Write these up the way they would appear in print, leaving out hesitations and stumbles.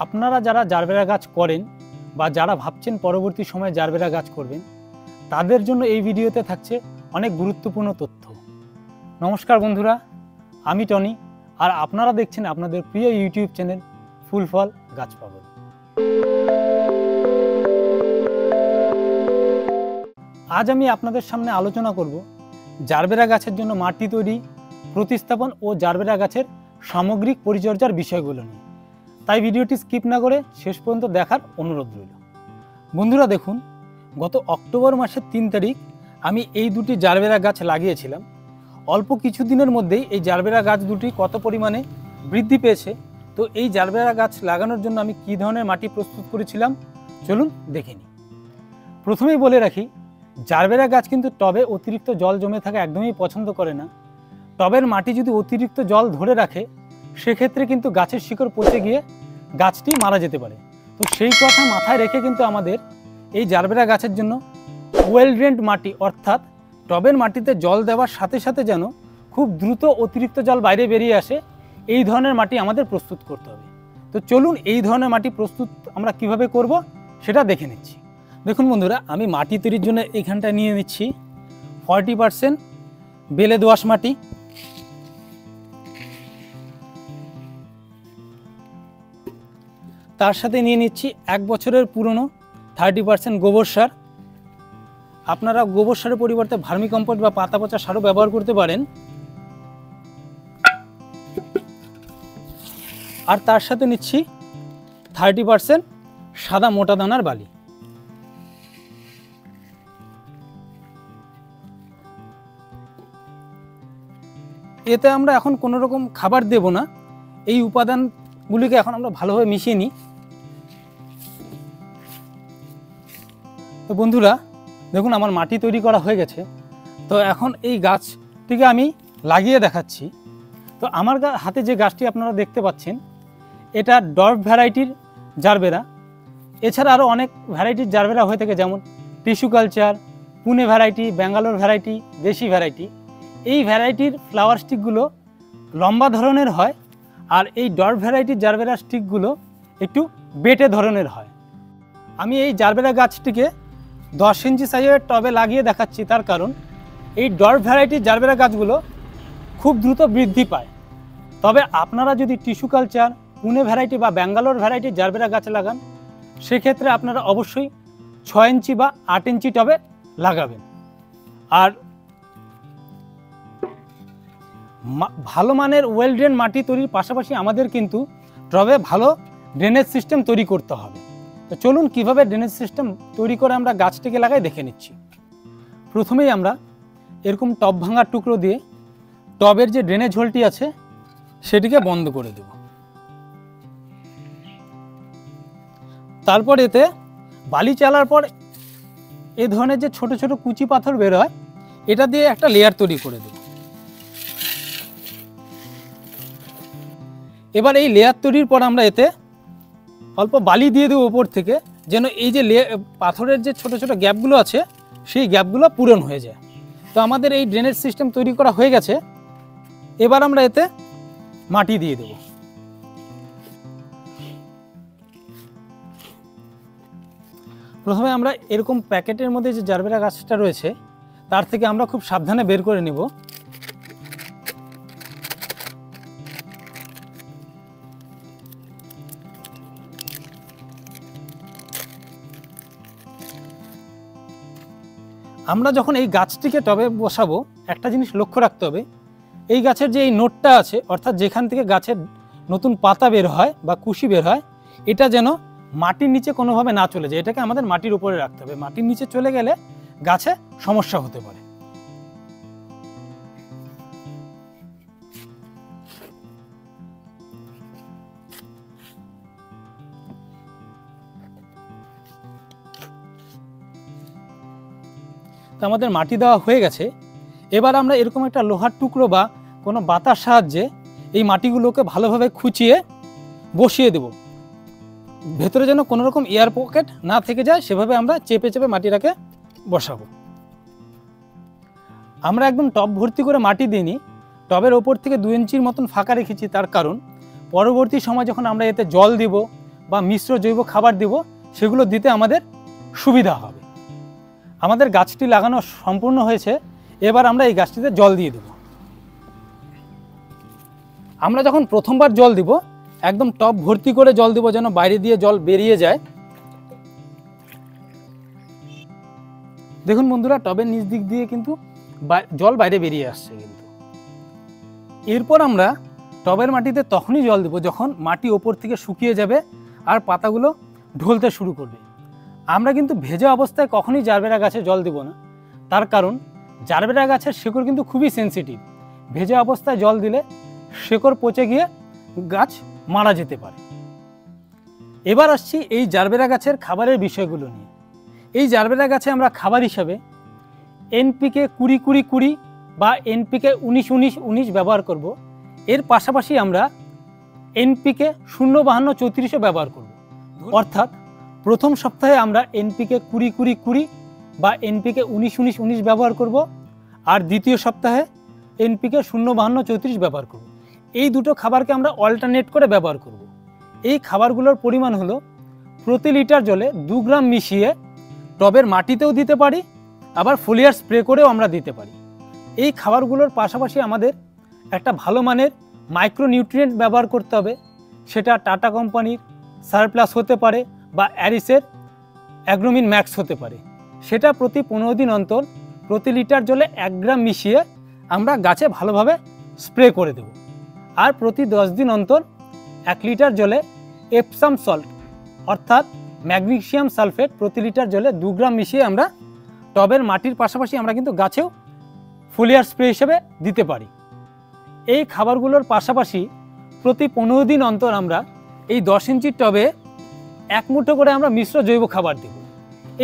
আপনারা যারা জারবেরা গাছ করেন বা যারা ভাবছেন পরবর্তী সময়ে জারবেরা গাছ করবেন, তাদের জন্য এই ভিডিওতে থাকছে অনেক গুরুত্বপূর্ণ তথ্য। নমস্কার বন্ধুরা, আমি টনি, আর আপনারা দেখছেন আপনাদের প্রিয় ইউটিউব চ্যানেল ফুল ফল গাছ পাগল। আজ আমি আপনাদের সামনে আলোচনা করব জারবেরা গাছের জন্য মাটি তৈরি, প্রতিস্থাপন ও জারবেরা গাছের সামগ্রিক পরিচর্যার বিষয়গুলো নিয়ে। তাই ভিডিওটি স্কিপ না করে শেষ পর্যন্ত দেখার অনুরোধ রইল। বন্ধুরা দেখুন, গত অক্টোবর মাসের 3 তারিখ আমি এই দুটি জারবেরা গাছ লাগিয়েছিলাম। অল্প কিছুদিনের মধ্যেই এই জারবেরা গাছ দুটি কত পরিমাণে বৃদ্ধি পেয়েছে। তো এই জারবেরা গাছ লাগানোর জন্য আমি কী ধরনের মাটি প্রস্তুত করেছিলাম চলুন দেখে নিই। প্রথমেই বলে রাখি, জারবেরা গাছ কিন্তু টবে অতিরিক্ত জল জমে থাকা একদমই পছন্দ করে না। টবের মাটি যদি অতিরিক্ত জল ধরে রাখে, সেক্ষেত্রে কিন্তু গাছের শিকড় পচে গিয়ে গাছটি মারা যেতে পারে। তো সেই কথা মাথায় রেখে কিন্তু আমাদের এই জারবেরা গাছের জন্য ওয়েল ড্রেন্ড মাটি, অর্থাৎ টবের মাটিতে জল দেওয়ার সাথে সাথে যেন খুব দ্রুত অতিরিক্ত জল বাইরে বেরিয়ে আসে, এই ধরনের মাটি আমাদের প্রস্তুত করতে হবে। তো চলুন এই ধরনের মাটি প্রস্তুত আমরা কিভাবে করব সেটা দেখে নিচ্ছি। দেখুন বন্ধুরা, আমি মাটি তৈরির জন্য এখানটা নিয়ে নিচ্ছি 40% বেলে দোআঁশ মাটি, তার সাথে নিয়ে নিচ্ছি 1 বছরের পুরনো 30% গোবর সার। আপনারা গোবর সারের পরিবর্তে ভার্মি কম্পোস্ট বা পাতা পচা সারও ব্যবহার করতে পারেন। আর তার সাথে নিচ্ছি 30% সাদা মোটা দানার বালি। এতে আমরা এখন কোনো রকম খাবার দেব না, এই উপাদানগুলিকে এখন আমরা ভালোভাবে মিশিয়ে নিই। তো বন্ধুরা দেখুন, আমার মাটি তৈরি করা হয়ে গেছে। তো এখন এই গাছটিকে আমি লাগিয়ে দেখাচ্ছি। তো আমার হাতে যে গাছটি আপনারা দেখতে পাচ্ছেন, এটা ডর্ফ ভ্যারাইটির জারবেরা। এছাড়া আরও অনেক ভ্যারাইটির জারবেরা হয়ে থাকে, যেমন tissue culture, Pune variety, Bangalore variety, দেশি ভ্যারাইটি। এই ভ্যারাইটির ফ্লাওয়ার স্টিকগুলো লম্বা ধরনের হয়, আর এই ডর্ফ ভ্যারাইটির জারবেরা স্টিকগুলো একটু বেটে ধরনের হয়। আমি এই জারবেরা গাছটিকে 10 ইঞ্চি সাইজের টবে লাগিয়ে দেখাচ্ছি, তার কারণ এই ডর্ফ ভ্যারাইটির জারবেরা গাছগুলো খুব দ্রুত বৃদ্ধি পায়। তবে আপনারা যদি টিস্যু কালচার, পুনে ভ্যারাইটি বা ব্যাঙ্গালোর ভ্যারাইটির জারবেরা গাছ লাগান, সেক্ষেত্রে আপনারা অবশ্যই 6 ইঞ্চি বা 8 ইঞ্চি টবে লাগাবেন। আর ভালো মানের ওয়েল ড্রেন মাটি তৈরির পাশাপাশি আমাদের কিন্তু টবে ভালো ড্রেনেজ সিস্টেম তৈরি করতে হবে। তো চলুন কিভাবে ড্রেনেজ সিস্টেম তৈরি করে আমরা গাছটিকে লাগাই দেখে নিচ্ছি। প্রথমেই আমরা এরকম টব ভাঙার টুকরো দিয়ে টবের যে ড্রেনেজ হোলটি আছে সেটিকে বন্ধ করে দেব। তারপর এতে বালি চালার পর এ ধরনের যে ছোট ছোট কুচি পাথর বের হয়, এটা দিয়ে একটা লেয়ার তৈরি করে দেব। এবার এই লেয়ার তৈরির পর আমরা এতে অল্প বালি দিয়ে দেবো উপর থেকে, যেন এই যে পাথরের যে ছোট ছোট গ্যাপগুলো আছে সেই গ্যাপগুলো পূরণ হয়ে যায়। তো আমাদের এই ড্রেনেজ সিস্টেম তৈরি করা হয়ে গেছে। এবার আমরা এতে মাটি দিয়ে দেব। প্রথমে আমরা এরকম প্যাকেটের মধ্যে যে জারবেরা গাছটা রয়েছে তার থেকে আমরা খুব সাবধানে বের করে নেব। আমরা যখন এই গাছটিকে টবে বসাবো, একটা জিনিস লক্ষ্য রাখতে হবে, এই গাছের যে এই নোটটা আছে, অর্থাৎ যেখান থেকে গাছের নতুন পাতা বের হয় বা কুশি বের হয়, এটা যেন মাটির নিচে কোনোভাবে না চলে যায়। এটাকে আমাদের মাটির উপরে রাখতে হবে। মাটির নিচে চলে গেলে গাছে সমস্যা হতে পারে। তো আমাদের মাটি দেওয়া হয়ে গেছে। এবার আমরা এরকম একটা লোহার টুকরো বা কোনো বাতার সাহায্যে এই মাটিগুলোকে ভালোভাবে খুঁচিয়ে বসিয়ে দেব। ভেতরে যেন কোনো রকম এয়ার পকেট না থেকে যায়, সেভাবে আমরা চেপে চেপে মাটিটাকে বসাবো। আমরা একদম টব ভর্তি করে মাটি দিইনি, টবের ওপর থেকে 2 ইঞ্চির মতন ফাঁকা রেখেছি। তার কারণ পরবর্তী সময় যখন আমরা এতে জল দিব বা মিশ্র জৈব খাবার দেব, সেগুলো দিতে আমাদের সুবিধা হবে। আমাদের গাছটি লাগানো সম্পূর্ণ হয়েছে, এবার আমরা এই গাছটিতে জল দিয়ে দেব। আমরা যখন প্রথমবার জল দিব একদম টব ভর্তি করে জল দেব, যেন বাইরে দিয়ে জল বেরিয়ে যায়। দেখুন বন্ধুরা, টবের নিচ দিক দিয়ে কিন্তু জল বাইরে বেরিয়ে আসছে। কিন্তু এরপর আমরা টবের মাটিতে তখনই জল দেব যখন মাটি ওপর থেকে শুকিয়ে যাবে আর পাতাগুলো ঢলতে শুরু করবে। আমরা কিন্তু ভেজা অবস্থায় কখনোই জারবেরা গাছে জল দেব না, তার কারণ জারবেরা গাছের শিকড় কিন্তু খুবই সেনসিটিভ। ভেজা অবস্থায় জল দিলে শিকড় পচে গিয়ে গাছ মারা যেতে পারে। এবার আসছি এই জারবেরা গাছের খাবারের বিষয়গুলো নিয়ে। এই জারবেরা গাছে আমরা খাবার হিসাবে এনপিকে 20-20-20 বা এনপিকে 19-19-19 ব্যবহার করব। এর পাশাপাশি আমরা এনপিকে 0-52-34 ব্যবহার করব। অর্থাৎ প্রথম সপ্তাহে আমরা এনপিকে 20-20-20 বা এনপিকে 19-19-19 ব্যবহার করব, আর দ্বিতীয় সপ্তাহে এনপিকে 0-52-34 ব্যবহার করব। এই দুটো খাবারকে আমরা অল্টারনেট করে ব্যবহার করব। এই খাবারগুলোর পরিমাণ হলো প্রতি লিটার জলে 2 গ্রাম মিশিয়ে টবের মাটিতেও দিতে পারি, আবার ফোলিয়ার স্প্রে করেও আমরা দিতে পারি। এই খাবারগুলোর পাশাপাশি আমাদের একটা ভালো মানের মাইক্রোনিউট্রিয়েন্ট ব্যবহার করতে হবে। সেটা টাটা কোম্পানির সারপ্লাস হতে পারে বা অ্যারিসের অ্যাগ্রোমিন ম্যাক্স হতে পারে। সেটা প্রতি 15 দিন অন্তর প্রতি লিটার জলে 1 গ্রাম মিশিয়ে আমরা গাছে ভালোভাবে স্প্রে করে দেব। আর প্রতি 10 দিন অন্তর 1 লিটার জলে এপসাম সল্ট অর্থাৎ ম্যাগনেসিয়াম সালফেট প্রতি লিটার জলে 2 গ্রাম মিশিয়ে আমরা টবের মাটির পাশাপাশি আমরা কিন্তু গাছেও ফোলিয়ার স্প্রে হিসেবে দিতে পারি। এই খাবারগুলোর পাশাপাশি প্রতি 15 দিন অন্তর আমরা এই 10 ইঞ্চির টবে 1 মুঠো করে আমরা মিশ্র জৈব খাবার দেব।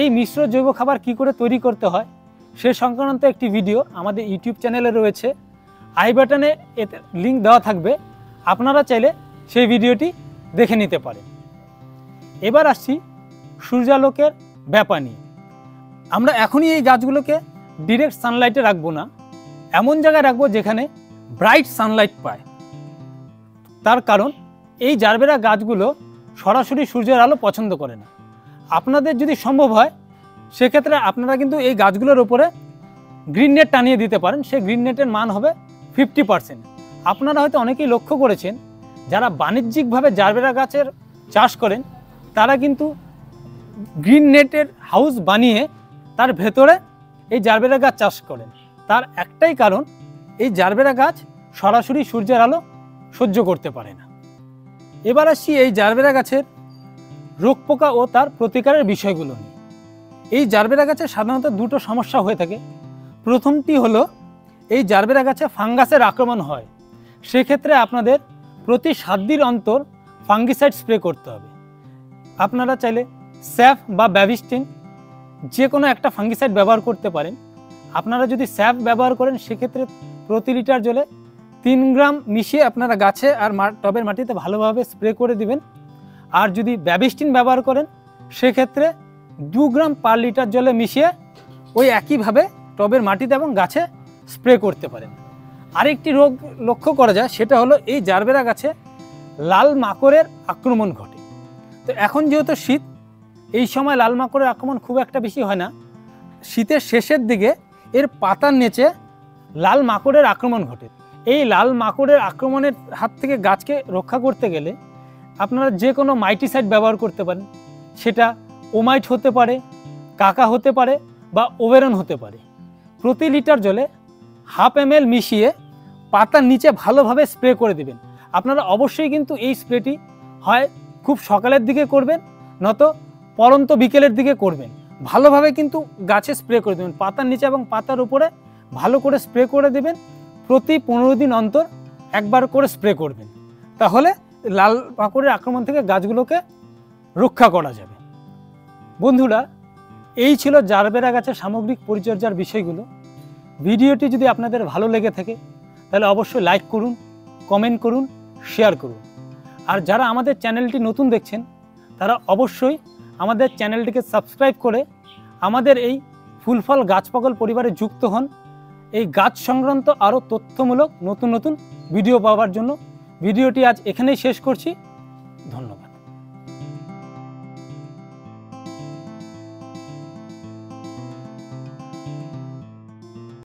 এই মিশ্র জৈব খাবার কি করে তৈরি করতে হয় সে সংক্রান্ত একটি ভিডিও আমাদের ইউটিউব চ্যানেলে রয়েছে, আই বাটনে এতে লিঙ্ক দেওয়া থাকবে, আপনারা চাইলে সেই ভিডিওটি দেখে নিতে পারেন। এবার আসছি সূর্যালোকের ব্যাপার নিয়ে। আমরা এখনই এই গাছগুলোকে ডিরেক্ট সানলাইটে রাখবো না, এমন জায়গায় রাখবো যেখানে ব্রাইট সানলাইট পায়। তার কারণ এই জারবেরা গাছগুলো সরাসরি সূর্যের আলো পছন্দ করে না। আপনাদের যদি সম্ভব হয় সেক্ষেত্রে আপনারা কিন্তু এই গাছগুলোর উপরে গ্রিন নেট টানিয়ে দিতে পারেন। সেই গ্রিন নেটের মান হবে 50%। আপনারা হয়তো অনেকেই লক্ষ্য করেছেন যারা বাণিজ্যিকভাবে জারবেরা গাছের চাষ করেন তারা কিন্তু গ্রিন নেটের হাউস বানিয়ে তার ভেতরে এই জারবেরা গাছ চাষ করেন। তার একটাই কারণ, এই জারবেরা গাছ সরাসরি সূর্যের আলো সহ্য করতে পারে না। এবার আসছি এই জারবেরা গাছের রোগ পোকা ও তার প্রতিকারের বিষয়গুলো নিয়ে। এই জারবেরা গাছে সাধারণত দুটো সমস্যা হয়ে থাকে। প্রথমটি হলো এই জারবেরা গাছে ফাঙ্গাসের আক্রমণ হয়। সেক্ষেত্রে আপনাদের প্রতি 7 দিন অন্তর ফাঙ্গিসাইড স্প্রে করতে হবে। আপনারা চাইলে স্যাফ বা ব্যাভিস্টিন যে কোনো একটা ফাঙ্গিসাইড ব্যবহার করতে পারেন। আপনারা যদি স্যাফ ব্যবহার করেন সেক্ষেত্রে প্রতি লিটার জলে 3 গ্রাম মিশিয়ে আপনারা গাছে আর টবের মাটিতে ভালোভাবে স্প্রে করে দিবেন। আর যদি ব্যাভিস্টিন ব্যবহার করেন সেক্ষেত্রে 2 গ্রাম পার লিটার জলে মিশিয়ে ওই একইভাবে টবের মাটিতে এবং গাছে স্প্রে করতে পারেন। আরেকটি রোগ লক্ষ্য করা যায়, সেটা হলো এই জারবেরা গাছে লাল মাকড়ের আক্রমণ ঘটে। তো এখন যেহেতু শীত, এই সময় লাল মাকড়ের আক্রমণ খুব একটা বেশি হয় না। শীতের শেষের দিকে এর পাতার নিচে লাল মাকড়ের আক্রমণ ঘটে। এই লাল মাকড়ের আক্রমণের হাত থেকে গাছকে রক্ষা করতে গেলে আপনারা যে কোনো মাইটিসাইড ব্যবহার করতে পারেন। সেটা ওমাইট হতে পারে, কাকা হতে পারে বা ওভেরন হতে পারে। প্রতি লিটার জলে 1/2 ml মিশিয়ে পাতার নিচে ভালোভাবে স্প্রে করে দেবেন। আপনারা অবশ্যই কিন্তু এই স্প্রেটি হয় খুব সকালের দিকে করবেন, নয়তো পরন্ত বিকেলের দিকে করবেন। ভালোভাবে কিন্তু গাছে স্প্রে করে দেবেন, পাতার নিচে এবং পাতার উপরে ভালো করে স্প্রে করে দেবেন। প্রতি 15 দিন অন্তর একবার করে স্প্রে করবেন, তাহলে লাল মাকড়ের আক্রমণ থেকে গাছগুলোকে রক্ষা করা যাবে। বন্ধুরা, এই ছিল জারবেরা গাছের সামগ্রিক পরিচর্যার বিষয়গুলো। ভিডিওটি যদি আপনাদের ভালো লেগে থাকে তাহলে অবশ্যই লাইক করুন, কমেন্ট করুন, শেয়ার করুন। আর যারা আমাদের চ্যানেলটি নতুন দেখছেন তারা অবশ্যই আমাদের চ্যানেলটিকে সাবস্ক্রাইব করে আমাদের এই ফুলফল গাছ পাগল পরিবারে যুক্ত হন। এই গাছ সংক্রান্ত আরও তথ্যমূলক নতুন নতুন ভিডিও পাওয়ার জন্য ভিডিওটি আজ এখানেই শেষ করছি। ধন্যবাদ।